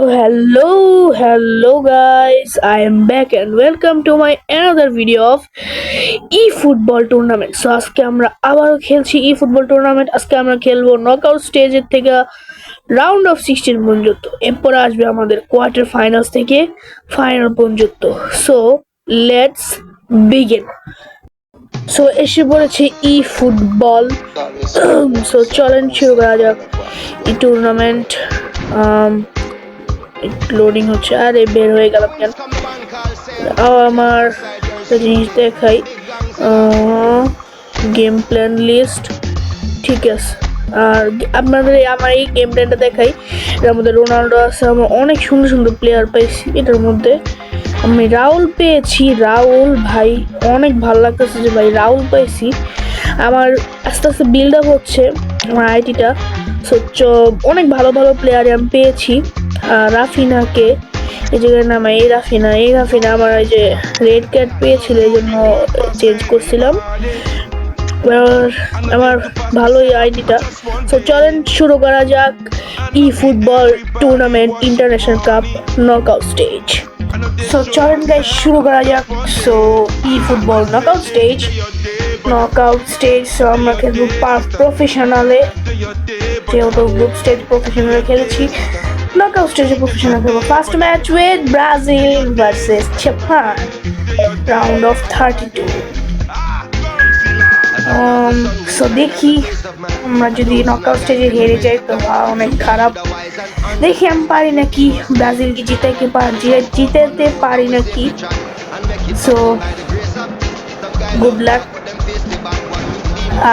Hello guys, I am back and welcome to my another video of eFootball tournament. So আজকে আমরা আবারও খেলছি eFootball tournament. আজকে আমরা খেলবো নকআউট স্টেজের থেকে রাউন্ড অফ 16 পর্যন্ত। এরপর আসবে আমাদের কোয়ার্টার ফাইনালস থেকে ফাইনাল পর্যন্ত। So let's begin. সো এসে পড়েছে eFootball। সো চলেন শুরু করা যাক এই টুর্নামেন্ট। লোডিং হচ্ছে, আরে বের হয়ে গেলাম কেন। আমার একটা জিনিস দেখাই, গেম প্ল্যান লিস্ট, ঠিক আছে। আর আপনাদের আমার এই গেম প্ল্যানটা দেখাই। এটার মধ্যে রোনাল্ডো আছে, আমার অনেক সুন্দর সুন্দর প্লেয়ার পাইছি। এটার মধ্যে আমি রাউল পেয়েছি। রাউল ভাই অনেক ভালো লাগতেছে যে ভাই রাউল পাইছি। আমার আস্তে আস্তে বিল্ড আপ হচ্ছে আমার আইটিটা। সো অনেক ভালো ভালো প্লেয়ার আমি পেয়েছি। রাফিনাকে এই জায়গায় নামাই, এই রাফিনা আমার এই যে রেড কার্ড পেয়েছিল এই জন্য চেঞ্জ করছিলাম। আমার ভালোই আইডিটা। সো চলেন শুরু করা যাক eFootball tournament international cup knockout stage. So চলেন গাইস শুরু করা যাক। So eFootball knockout stage. So আমরা খেলবো প্রফেশনালে, যেহেতু গ্রুপ স্টেজ প্রফেশনালে খেলেছি, knockout stage professional খেলবো। First match with Brazil versus Japan, round of 32। So দেখি আমরা যদি নকআউট স্টেজে হেরে যাই তো অনেক খারাপ। দেখি আমি পারি নাকি ব্রাজিলকে জিতাতে পারি নাকি। So good luck.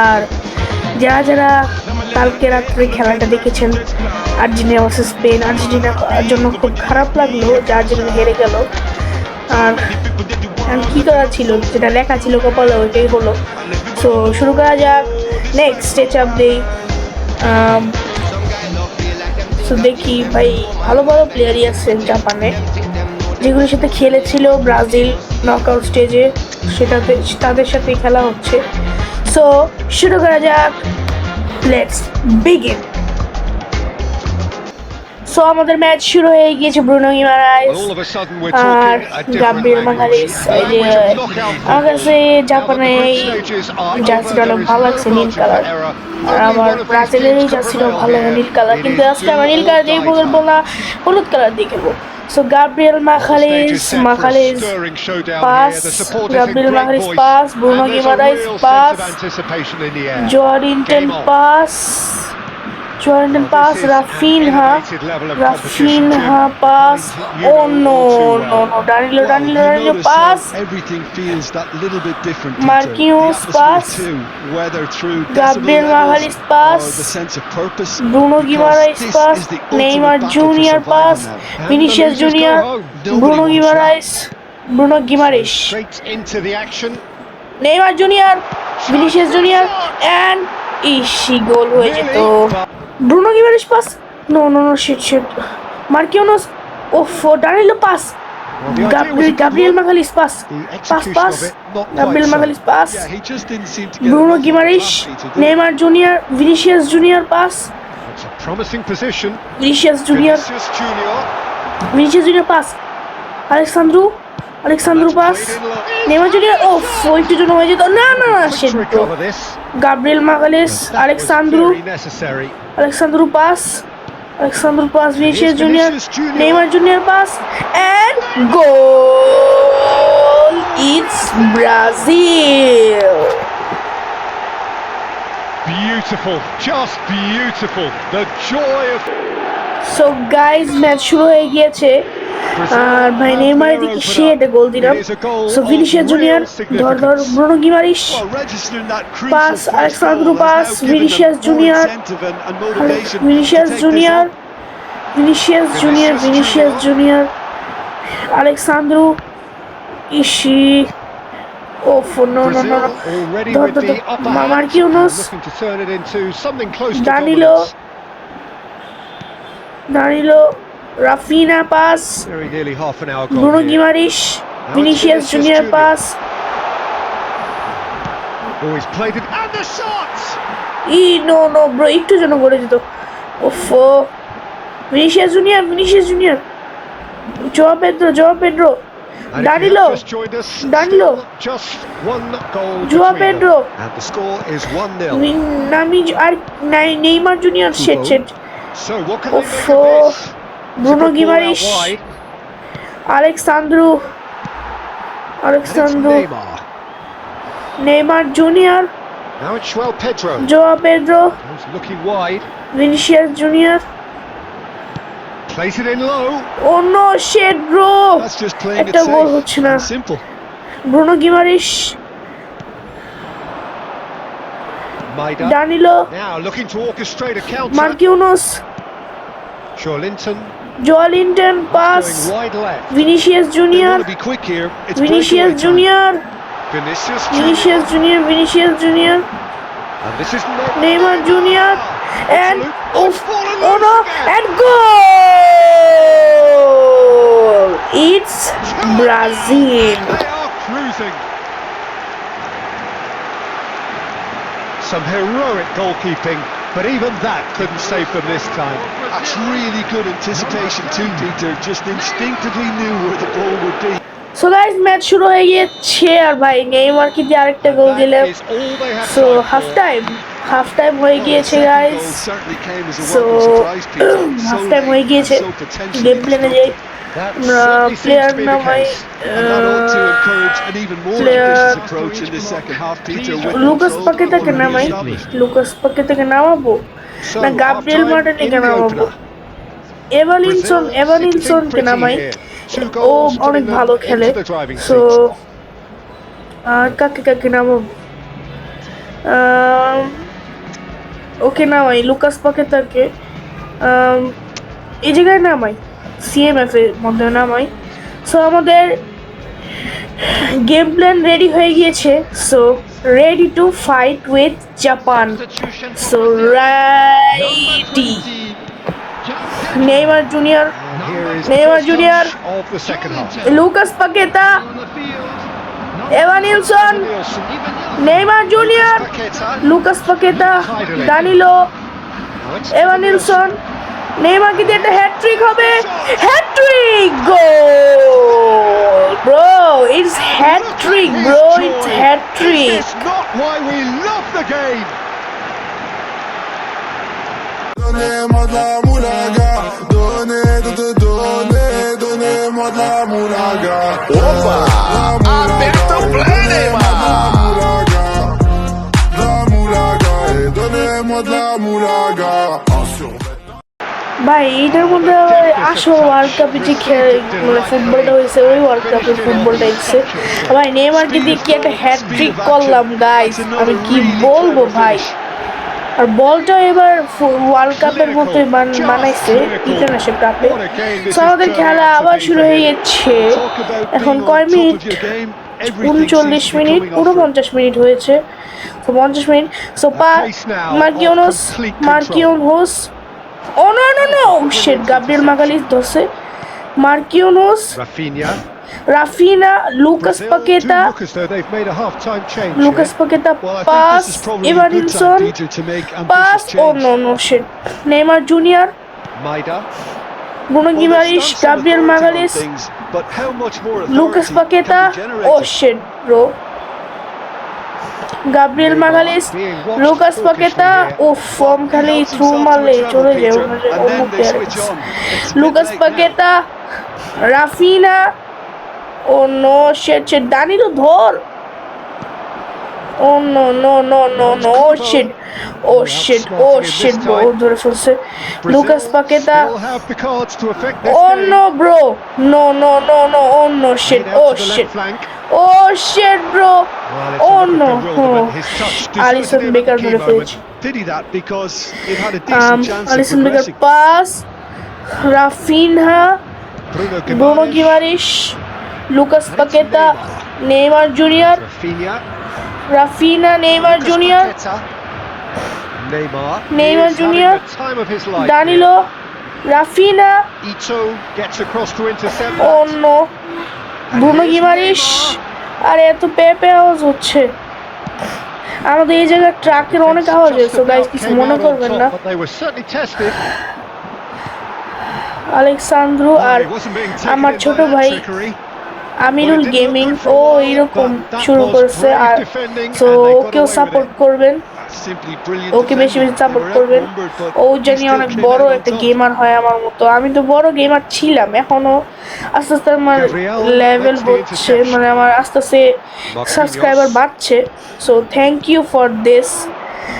আর যারা কালকে রাত্রে খেলাটা দেখেছেন আর্জেন্টিনা ভার্সেস স্পেন, আর্জেন্টিনার জন্য খুব খারাপ লাগলো যে আর্জেন্টিনা হেরে গেল। আর কি করা ছিল, যেটা লেখা ছিল কপালে ওইটাই হলো। সো শুরু করা যাক। নেক্সট স্টেজ আপ দেই। সো দেখি ভাই ভালো ভালো প্লেয়ারই আছে জাপানে, যেগুলোর সাথে খেলেছিল ব্রাজিল নকআউট স্টেজে, তাদের সাথে খেলা হচ্ছে। সো শুরু করা যাক। Let's begin. সো আমাদের ম্যাচ শুরু হয়ে গিয়েছে। ব্রুনো গিমারাইস আর গাব্রিয়েল মাগালেস। আমার কাছে জাপানের এই জার্সিটা অনেক ভালো লাগছে, নীল কালার। আর আমার ব্রাজিলের এই জার্সিটাও ভালো লাগে, নীল কালার। কিন্তু আজকে আমার নীল কালার দিয়ে বলবো না, হলুদ কালার দিয়ে খেলবো। So Gabriel Magalhaes pass, Bruno Guimaraes pass, জর্ডিনটন pass, Rafinha pass. Oh no, Danilo pass. Marquinhos pass. Gabriel Magalhaes pass. Bruno Guimaraes pass. Neymar Jr. pass. Vinicius Jr. Bruno Guimaraes. Neymar Jr. Vinicius Jr. and ইসি goal হয়ে যেত। Bruno Guimaraes pass, no shit. Marquinhos, ওফো, Danilo pass, Gabriel Magalhaes pass, Gabriel Magalhaes pass, Bruno Guimaraes, Neymar Junior, Vinicius Junior pass, Vinicius Junior pass, Alex Sandro pass, Neymar Junior, ওফ একটু জন্য হয়ে যেত। না shit bro. Gabriel Magalhaes, Alexandru pass, Vinicius Junior, Neymar Jr. pass, and goal! It's Brazil! Beautiful, just beautiful. The joy of... So guys, match শুরু হয়ে গিয়েছে। আর ভাই নেইমার এদিকে সে একটা গোল দিলাম। সো ভিনিসিয়াস জুনিয়র ধর Bruno Guimaraes pass, Alex Sandro pass, Vinicius Junior, Alex Sandro, ইসি, ওফ নো ধর Marquinhos, দানিলো, Rafinha pass, Bruno Guimaraes, Vinicius Junior pass. He's played it and the shot. No bro, একটু জন্য করে দিত। ওফো Vinicius Junior. Joao Pedro. And if you Danilo. have just joined us, Danilo. still just one goal Joao between them. Pedro. And the score is 1-0. Neymar Junior. Shit. So what can they make Oh, of this? Bruno Super ball out Guimaraes. wide. Alexandro. And it's Neymar Junior. Now it's Joao Pedro. Joao Pedro. Who's looking wide. Vinicius Junior. Plays it in low. Oh no, shit, bro. That's just playing it একটা গোল safe হচ্ছে না। and simple. Bruno Guimaraes. Maida. Danilo. Now looking to orchestrate a counter. Marquinhos. Joelinton Joelinton pass. going wide left. Vinicius They Junior. want to be quick here. It's Vinicius breakaway time. Junior. Vinicius Junior. And this is Neymar Junior. And It's fallen oh loose no, again. and goal! It's Brazil. They are cruising. Some heroic goalkeeping, but even that couldn't save them this time. That's really good anticipation too, Peter. Just instinctively knew where the ball would be. So guys, match শুরু হয়ে গিয়েছে আর ভাই Neymar কি দিয়ে আরেকটা গোল দিলেন। That is all they have So time half time হয়ে গিয়েছে Well, the second guys. goal certainly came as a So welcome surprise, Peter. half So time হয়ে late গিয়েছে। and so potentially গেম প্লেনে যাই। That certainly seems Player to be the নামাই case. And that ought to encourage an even more Player- ambitious approach in this second half, Peter. With Lucas control পাকেতাকে already নামাই। established. Lucas পাকেতাকে নামাবো So, না Gabriel half-time মার্টিনেকে in the নামাবো। opener. এভানিলসনকে Brazil sitting নামাই। pretty here. Two ও goals অনেক putting them ভালো খেলে। into the driving So seat. আর কাকে নামাবো? ওকে নামাই লুকাস পাকেতাকে। এই জায়গায় নামাই সিএমএফ এর মধ্যে নামাই। সো আমাদের গেম প্ল্যান রেডি হয়ে গিয়েছে। So ready to fight with Japan. So righty Neymar Junior, And here is Neymar the first Junior. touch of the second half. Lucas Paqueta, এভানিলসন, Nielsen, Neymar junior, Paqueta. Lucas Paqueta, দানিলো, Now it's এভানিলসন, Neymar কি দিয়ে একটা hat trick হবে? Hat trick goal! Bro, it's hat trick bro, it's hat trick. Is this not why we love the game? Donnez-moi de la moulaga, donnez-moi de la moulaga. Opa! Aperta o play, Neymar! La moulaga, donnez-moi de la moulaga. ভাই এইটার মধ্যে আসল world কাপে যে মানে ফুটবলটা হয়েছে ওই ওয়ার্ল্ড কাপের ফুটবলটা এসছে। ভাই নেইমারকে দিয়ে কি একটা হ্যাটট্রিক করলাম গাইস, আমি কি বলবো ভাই। আর বলটা এবার ওয়ার্ল্ড কাপের মতোই বানাইছে ইন্টারন্যাশনাল কাপে। তো আমাদের খেলা আবার শুরু হয়ে গেছে। এখন কয় মিনিট? 39 মিনিট, 49 মিনিট হয়েছে। তো 50 minute. So Marquinhos oh no shit, Gabriel Magalhaes ধরছে। Marquinhos, Raphinha, Lucas Paqueta, Lucas Paqueta pass, Evanilson pass, oh no shit, Neymar Junior, Bruno Guimaraes, Gabriel Magalhaes, Lucas Paqueta, oh shit bro, Gabriel Magalhaes, Lucas Paqueta, ও ফর্ম খালি through মারলে চলে যায় অন্য player. Lucas Paqueta, Raphinha, oh no shit, Danilo ধর, oh no shit bro, ধরে ফেলছে Lucas Paqueta. Oh no bro, no ও no shit, oh shit bro, oh no, Alisson Becker ধরে ফেলেছে। Alisson Becker pass, Raphinha, Bruno Guimaraes, Lucas Paqueta, Neymar Junior, Raphinha, Neymar Junior, Danilo, Raphinha, oh no, Bruno Guimaraes. আর এত পেপে আওয়াজ হচ্ছে আমাদের এই জায়গায়, ট্রাকের অনেক আওয়াজ হচ্ছে গাইস, কিছু মনে করবেন না। Alex Sandro R Well, he wasn't being আমার ticketed ছোট by that ভাই trickery. আমিরুল গেমিং ও এরকম শুরু করছে আর সো ওকেও সাপোর্ট করবেন, Simply brilliant ওকে বেশি বেশি defending. সাপোর্ট They were করবেন। outnumbered, but ও he জানি still অনেক came বড় out on একটা top. গেমার হয় আমার মতো। আমি তো বড় গেমার ছিলাম, এখনো আস্তে আস্তে আমার Gabriel লেভেল makes the হচ্ছে, interception. মানে আমার আস্তে আস্তে সাবস্ক্রাইবার বাড়ছে। So thank you for this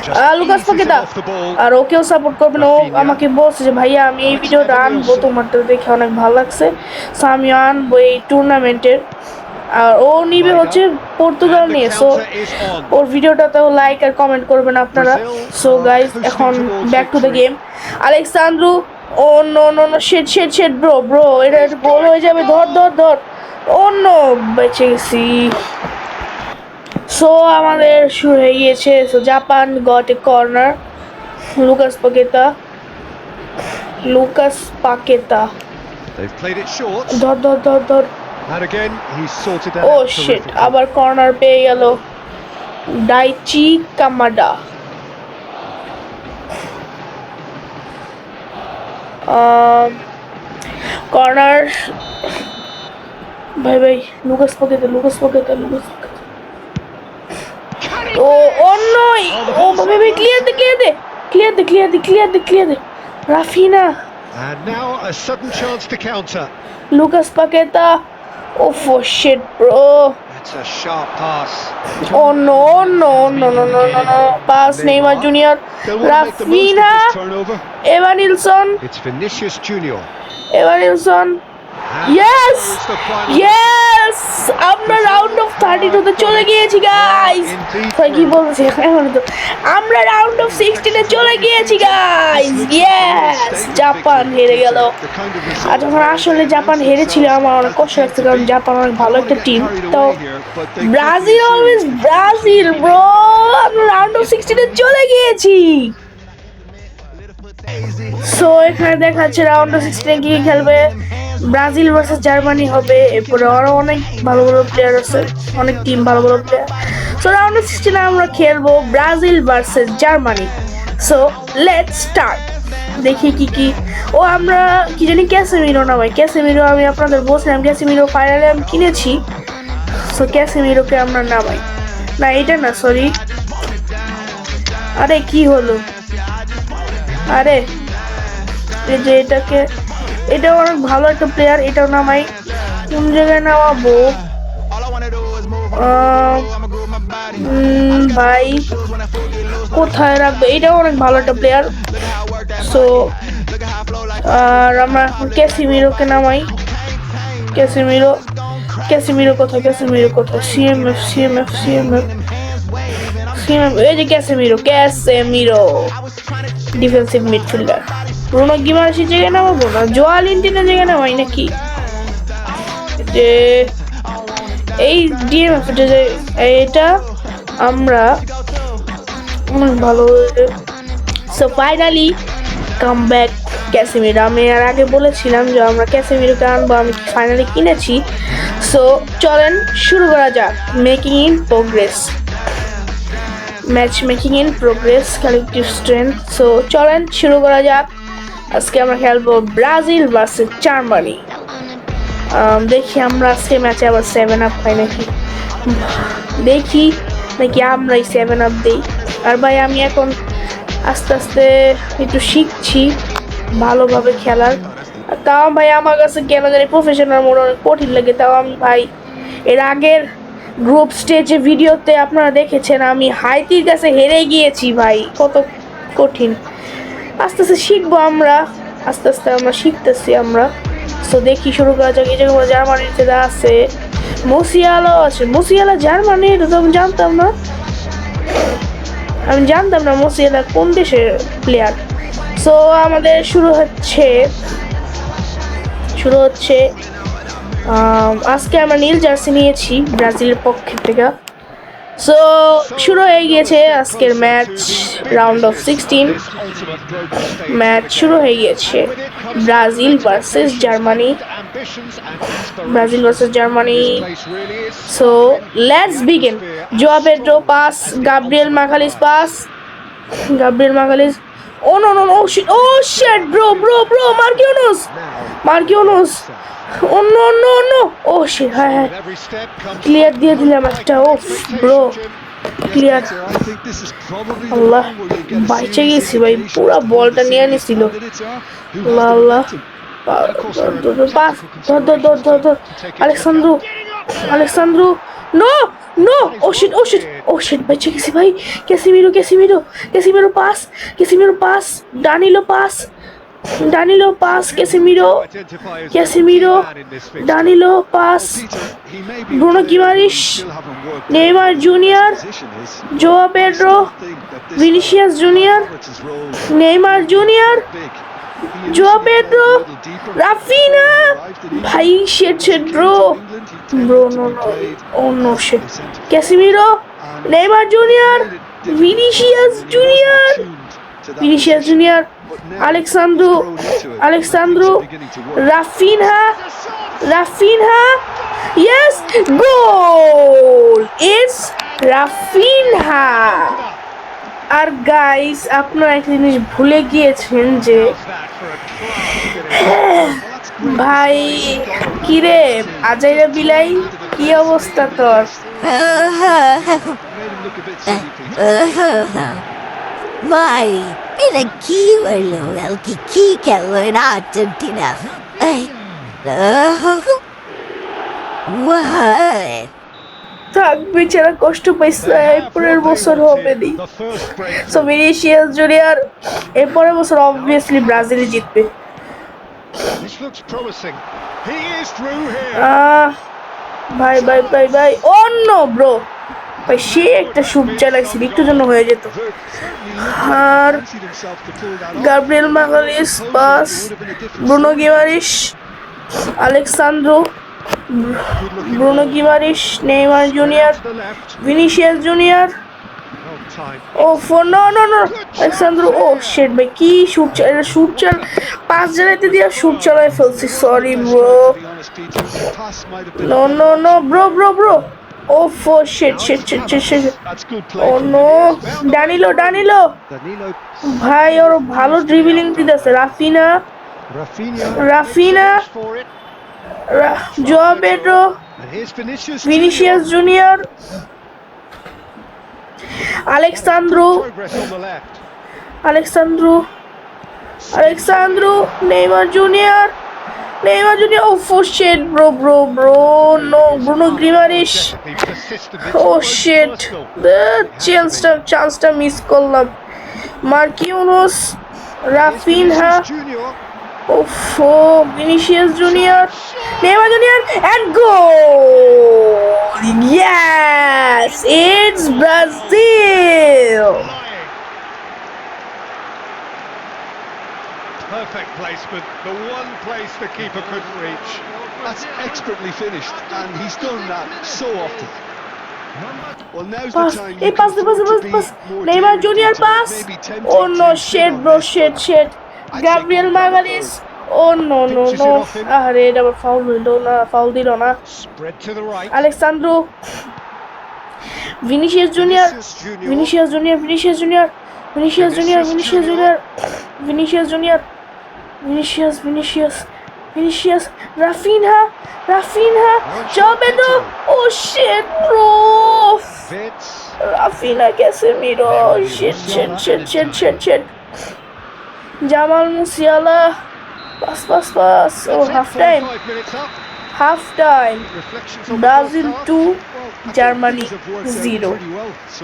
Just Lucas eases Paqueta. him off the ball. আর ওকেও সাপোর্ট করবেন। ও Rafinha. আমাকে বলছে যে ভাইয়া আমি এই That's ভিডিওটা Evan আনবো, Wilson. তোমারটা দেখে অনেক ভালো লাগছে, সো আমি আনবো এই টুর্নামেন্টের। আর ও নিবে হচ্ছে পর্তুগাল And the নিয়ে। So counter is on. ওর ভিডিওটাতেও লাইক আর কমেন্ট করবেন আপনারা। সো গাইজ এখন back to the game. Alex Sandro, oh no no no, shit shit shit bro bro, এটা গোল হয়ে যাবে, ধর ধর ধর, ও নো, বেঁচে গেছি। সো আমাদের শুরু হয়ে গিয়েছে। So Japan got a corner, Lucas Paqueta, Lucas পাকেতা, They've played it short. ধর ধর ধর ধর, And again, he's sorted that oh out shit, terrifically. আবার কর্নার পেয়ে গেল ডাইচি কামাডা। কর্নার, ভাই ভাই, Lucas Paqueta, Lucas Paqueta, Lucas Paqueta, oh অন্য, ও ভাই ভাই, ক্লিয়ার দে ক্লিয়ার দে ক্লিয়ার দে ক্লিয়ার দে ক্লিয়ার দে ক্লিয়ার দে, Raphinha, And now a sudden chance to counter. Lucas Paqueta, oh ফো shit bro, That's a sharp pass. Oh no no no no no no no, pass Neymar Junior, They'll want to make the most of Raphinha, this turnover. এভানিলসন, It's Vinicius Junior. এভানিলসন, And yes it's the final. Yes, আমরা round of 32 তে চলে গিয়েছি guys. ভাই কি বলছি এখন তো, আমরা রাউন্ড অফ 16 এ চলে গিয়েছি গাইস। ইয়েস, জাপান হেরে গেল। আর যখন আসলে জাপান হেরেছিল আমার অনেক কষ্ট লাগছে, কারণ জাপান অনেক ভালো একটা টিম। তো ব্রাজিল, অলওয়েজ ব্রাজিল ব্রো, আমরা রাউন্ড অফ 16 এ চলে গিয়েছি। সো এখানে দেখাচ্ছে রাউন্ড অফ 16 কি খেলবে, ব্রাজিল ভার্সেস জার্মানি হবে। এরপরে আরো অনেক ভালো ভালো প্লেয়ার আছে, অনেক টিম ভালো ভালো প্লেয়ার। সো রাউন্ড অফ 16 আমরা খেলবো Brazil versus Germany. So let's start. দেখি কি কি, ও আমরা কি জানি ক্যাসেমিরো না ভাই, ক্যাসেমিরো আমি আপনাদের বলছিলাম, ক্যাসেমিরো ফাইনালে আমি কিনেছি। সো ক্যাসেমিরোকে আমরা নামাই, না এটা না, সরি, আরে কি হলো, আরে এই যে এটাকে, এটা অনেক ভালো একটা প্লেয়ার, এটাও নামাই। কোন জায়গায় নামাবো ভাই, কোথায় রাখবো, এটাও অনেক ভালো একটা প্লেয়ার। সো আর আমরা এখন ক্যাসিমিরোকে নামাই। ক্যাসিমিরো, ক্যাসিমিরো কোথায়, ক্যাসিমিরো কোথায়, সিএমএফ সিএমএফ সিএমএফ সিএমএফ, এই যে ক্যাসিমিরো, ক্যাসিমিরো ডিফেন্সিভ মিডফিল্ডার। ব্রুনো গিমারেসের জায়গায় নামাবো না, জোয়াল ইন্টিনের জায়গায় নামাই নাকি, যে এই ডিএমএফ এটা আমরা অনেক ভালো। So finally come back Casemiro. আমি আর আগে বলেছিলাম যে আমরা ক্যাসেমিরোকে আনবো, আমি ফাইনালি কিনেছি। সো চলেন শুরু করা যাক। Making in progress, match making in progress, collective strength. So চলেন শুরু করা যাক। আজকে আমরা খেলবো ব্রাজিল ভার্সেস জার্মানি। দেখি আমরা আজকে ম্যাচে আবার 7-up পাই নাকি, দেখি নাকি আমরাই 7-up দিই। আর ভাই আমি এখন আস্তে আস্তে একটু শিখছি ভালোভাবে খেলার। তাও ভাই আমার কাছে কেন জানি প্রফেশনাল মোড অনেক কঠিন লাগে। তাও আমি ভাই এর আগের গ্রুপ স্টেজে ভিডিওতে আপনারা দেখেছেন আমি হাইতির কাছে হেরে গিয়েছি ভাই, কত কঠিন। আস্তে আস্তে শিখবো আমরা, আস্তে আস্তে আমরা শিখতেছি আমরা। সো দেখি শুরু করা যাক। এই জায়গায় জার্মানির যেটা আছে, মুসিয়ালা আছে, মুসিয়ালা জার্মানির, তো আমি জানতাম না, আমি জানতাম না মুসিয়ালা কোন দেশের প্লেয়ার। সো আমাদের শুরু হচ্ছে আজকে আমরা নীল জার্সি নিয়েছি ব্রাজিলের পক্ষ থেকে। সো শুরু হয়ে গিয়েছে আজকের ম্যাচ, রাউন্ড অফ 16 ম্যাচ শুরু হয়ে গিয়েছে। Brazil versus Germany, Brazil versus Germany. So let's begin. Joao Pedro pass, Gabriel Magalhaes pass, Gabriel Magalhaes, Oh no no no! Oh shit, bro! Marquinhos! Oh no no no! Oh shit! Hi. With every step comes Clear দিয়ে দিলাম একটা। Off, bro. Clear. I think this is probably the Allah, one where you get a বাইচে serious গেছি ভাই, indication পুরা as to who বলটা the নিয়ে serious নিছিল। candidates are, who has the Allah Allah. momentum. And of course, there are pass, tactical ধর considerations to take into Alexandro, no, no, oh shit, বেঁচে গেছি ভাই, Casemiro pass, Danilo pass, Casemiro, identify as the key man in this fixture. Danilo pass, Peter, he may be a Bruno player who Guimaraes, still haven't worked Neymar out what Jr., his position is. Joao I Pedro, still think that this Vinicius fella, Jr., Havertz's role Neymar will be Jr., quite big. He Joao initially played Pedro, a little deeper Rafinha, before he arrived in England. ভাই shit, Once he came bro, to England, he tended bro, to no, be played oh no, as shit, a centre Casemiro, And Neymar Jr., made it difficult Vinicius for him when he Jr., wasn't attuned to that Vinicius position. Jr., But now Alexandro, he's grown into it, and things are beginning to work. Rafinha, yes, goal! It's Rafinha. আর guys, আপনারা একটা জিনিস ভুলে গিয়েছেন যে ভাই কিরে আজাইরা বিলাই, কি অবস্থা তোর? Mai, era chi quello chi quello in Argentina? What? থাক, বেচারা কষ্ট পাইছে, এরপরের বছর হবে নি। The first break. So Vinicius junior এরপরের বছর অবভিয়াসলি ব্রাজিলই জিতবে। This looks promising. He is through here. ভাই অন্য ব্রো ভাই, সে একটা শুট চালাইছিল, একটু জন্য হয়ে যেত। আর Fancied himself to pull that off. Gabriel Magalhaes pass, Bruno Guimaraes, Alex Sandro, Bruno Guimaraes, Neymar Junior, To the left. Vinicius Junior, Oh, time. Oh no Alex Sandro, oh shit ভাই, কি শুট চাল পাস জানাইতে দিয়া শুট চালাই ফেলছি, sorry bro, To be honest, Peter, the pass might have been no bro, oh ফো shit, That's good play. Oh from no, Vinicius. Danilo, Danilo, ভাই ওর ভালো ড্রিবলিং দিতেছে, Rafinha. Raphinha, For it. Joao Pedro, And here's Vinicius. Vinicius Junior, Alex Sandro, Progress on the left. Alex Sandro, Neymar Junior, oh ফো shit, bro, no, Bruno Guimaraes, Be persistent. It's oh almost shit, personal. চান্সটা miss করলাম। মার্কিউনোস, Raphinha, Vinicius Junior. ওফো, Vinicius Junior, Neymar Junior, and goal! Yes, it's Brazil. Perfect placement. The one place the keeper couldn't reach. That's expertly finished, and he's done that so often. Well, now's Pass, the time hey, you can afford to be pass. more Neymar daring, Junior Peter. pass. Maybe tempting Oh no, to sit shit, on bro, this, shit. I'd say Gabriel go down the Magalhaes. road. Oh no. Pinches it off him. আরে এটা আবার foul হইলো না, foul দিল না। Spread to the right. Alex Sandro, Vinicius Junior, Vinicius Junior. Vinicius, Rafinha, Joao Pedro, oh shit, bro, Fits. Rafinha, Casemiro, shit, Jamal Musiala, pass, oh, half time, 45 minutes up. Reflections on the Brazil first half. 2, Well, I think Germany things have worked out 0. pretty well so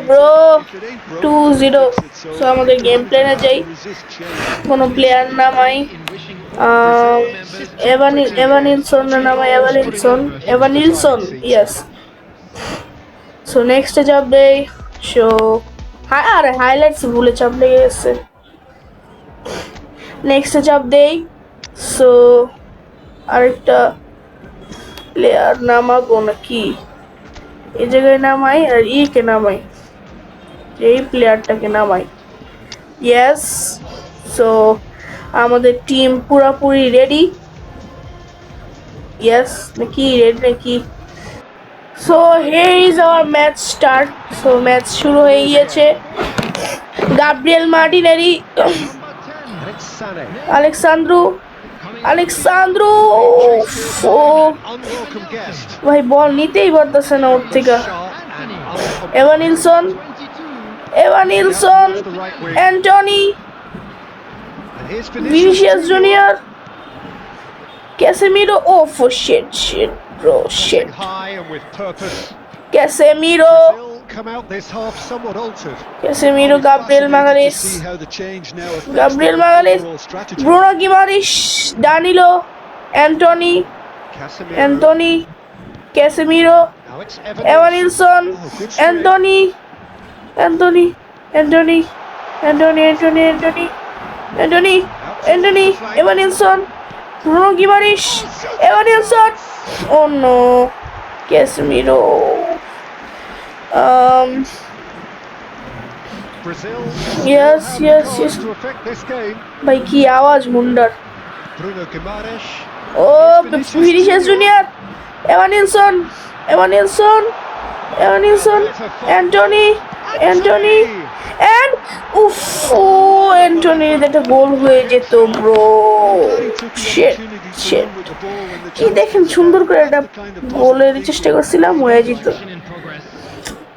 Bro, If it ain't broke, 2-0. fix it. So আমাদের game প্ল্যানে যাই, Resist change. কোনো player নামাই, এভানিলসন, yes. So next যাবে, so আরে highlights ভুলে চাপ লেগে গেছে। নেক্সট চাপ দেই, সো আরেকটা প্লেয়ার নামাবো নাকি, এই জায়গায় নামাই আর কে নামাই, এই প্লেয়ারটাকে নামাই, ইয়েস। সো আমাদের টিম পুরোপুরি রেডি, ইয়েস নাকি, so here is our match start. So match শুরু হয়ে গিয়েছে, Gabriel Martinelli, And it's Sané. Alexandro O Unwelcome guest. ভাই বল নিতেই পারতেছে না ওর থেকে Sharp and uncompromising. Evanilson Antony And here's Vinicius Vinicius Junior. Junior Casemiro for shit bro shit High and with purpose. Casemiro Brazil come out this half somewhat altered. Gabriel Fascinating to Magalhaes see how the change now affects Gabriel their Magalhaes overall strategy. Bruno Guimaraes Danilo Anthony Casemiro. Casemiro Now it's Evan Nilsson Oh, good straight. Anthony Evan Nilsson Bruno Guimaraes Evan Nilsson oh no Casemiro Brazil. Yes, still yes, have yes. to affect this game. ভাই কি আওয়াজ মুন্ডার Bruno Guimaraes. O Vinicius Junior Evan Nilsson Anthony and উফ ও অ্যান্টনির একটা goal হয়ে যেত bro He took the shit opportunity to shit run with the ball when the কি chance দেখেন was সুন্দর there. করে একটা The kind of গোলের positive চেষ্টা করছিলাম হয়ে যেত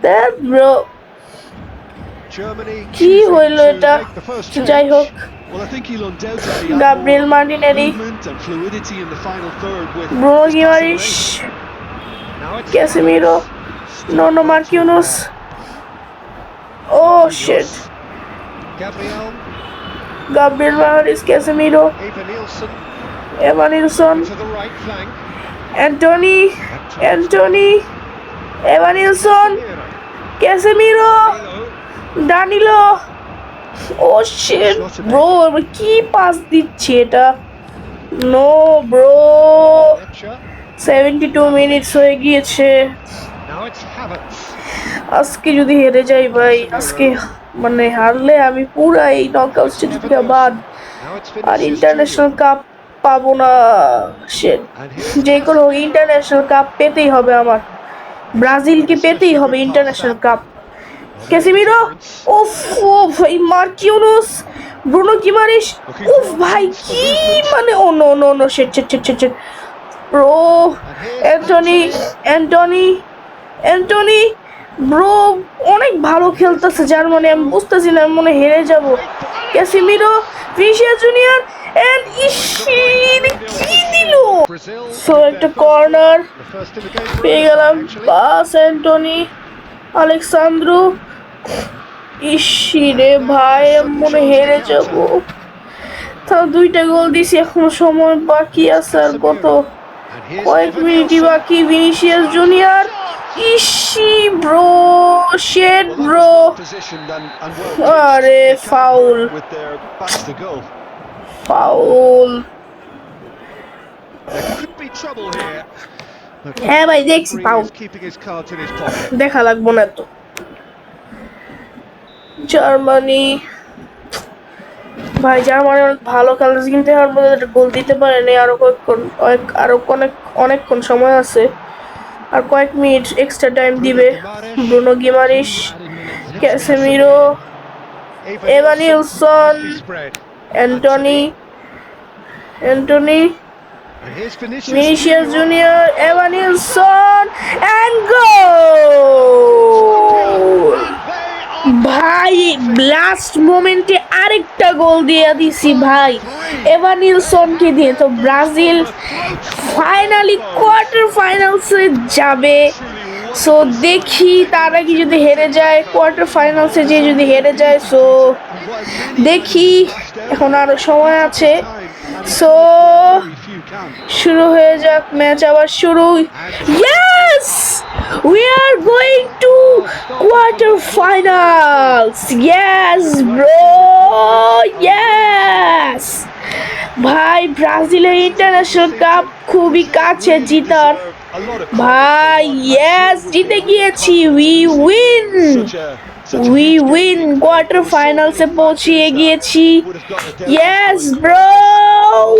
দ্যাট ব্রো Germany. কি choosing হইলো to এটা make the first যাই change. হোক Well, I think he'll undoubtedly add Gabriel more Martinelli movement and fluidity in the final third with Bruno his Guimaraes passing Now it's Casemiro Nuno Marquinhos oh shit Gabriel Magalhaes Casemiro Eva Nielsen Evan Nilsson to the right flank. Anthony Evan Nilsson Casemiro Danilo oh shit bro কি pass দিচ্ছে এটা no bro Fletcher. 72 minutes হয়ে গিয়েছে Now it's Havertz. আজকে যদি হেরে যাই ভাই আজকে মানে হারলে আমি পুরা এই নকআউট স্টেজ থেকে বাদ Now it's আর Vinicius ইন্টারন্যাশনাল Junior. কাপ পাবো না শিট And here's যে কোনো ইন্টারন্যাশনাল কাপ পেতেই হবে আমার ব্রাজিলকে পেতেই হবে ইন্টারন্যাশনাল কাপ ক্যাসিমিরো উফ ও ভাই মার্কিউনোস ব্রুনো গিমারেস উফ ভাই কি মানে oh no no no shit shit shit shit bro Antony bro অনেক ভালো খেলতেছে জার্মানি আমি বুঝতেছি না আমি মনে হয় হেরে যাব ক্যাসিমিরো ভিনিসিয়াস জুনিয়র এন্ড ইশির কি দিল Brazil. সো একটা corner The first in the game for পেয়ে us, গেলাম actually. পাস অ্যান্টনি আলেক্সান্দ্রো ইশিরে ভাই আমি মনে হয় হেরে যাব তাও দুইটা গোল দিছি এখনো সময় বাকি আছে আর কত And here's কয়েক Evan মিনিটই Nielsen. বাকি ভিনিসিয়াস জুনিয়র ইশি bro shit bro positioned and well আরে pitched. They can't foul hurt with their backs to goal. Foul There could be trouble here. হ্যাঁ ভাই দেখছি Referee foul is keeping his cards in his pocket. দেখা লাগবো না তো Germany ভাই Germany অনেক ভালো খেলতেছে কিন্তু এর মধ্যে একটা গোল দিতে পারেনি আরো অনেকক্ষণ সময় আছে আর কয়েক মিনিট এক্সট্রা টাইম দিবে Bruno Guimaraes Casemiro Evanilson Spread. Antony And here's Vinicius Vinicius Junior. Junior Evanilson and goal ভাই লাস্ট মোমেন্টে আরেকটা গোল দিয়ে দিছি ভাই এভান নিলসনকে দিয়ে তো ব্রাজিল ফাইনালি কোয়ার্টার ফাইনালসে যাবে সো দেখি তার আগে যদি হেরে যায় কোয়ার্টার ফাইনালসে যে যদি হেরে যায় সো দেখি এখন আরো সময় আছে সো Very few can. শুরু হয়ে যাক ম্যাচ আবার শুরু yes we are going to quarter finals yes bro yes ভাই ব্রাজিলের ইন্টারন্যাশনাল কাপ খুবই কাছে জিতার A lot of ভাই ইয়েস জিতে গিয়েছি we win such a we win quarter ফাইনালসে পৌঁছে গিয়েছি would have got the Delta yes points. bro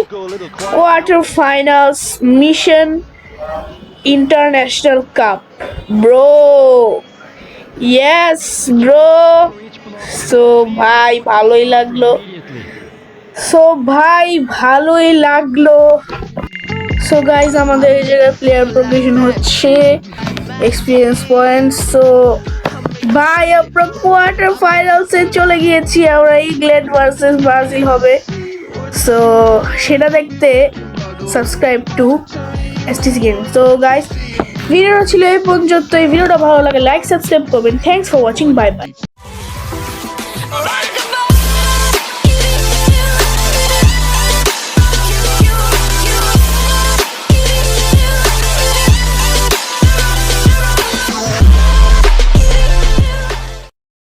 Go a little quiet. quarterfinals mission international cup bro yes bro so ভাই ভালোই লাগলো so guys আমাদের এই জায়গায় প্লেয়ার প্রোগ্রেশন হচ্ছে এক্সপিরিয়েন্স পয়েন্ট সো ভাই আমরা কোয়ার্টার ফাইনালসে চলে গিয়েছি আমরা ইংল্যান্ড ভার্সেস ব্রাজিল হবে সো সেটা দেখতে subscribe to STC gaming so guys ভিডিওটা ছিল এই পর্যন্ত এই ভিডিওটা ভালো লাগে লাইক সাবস্ক্রাইব করবেন thanks for watching bye bye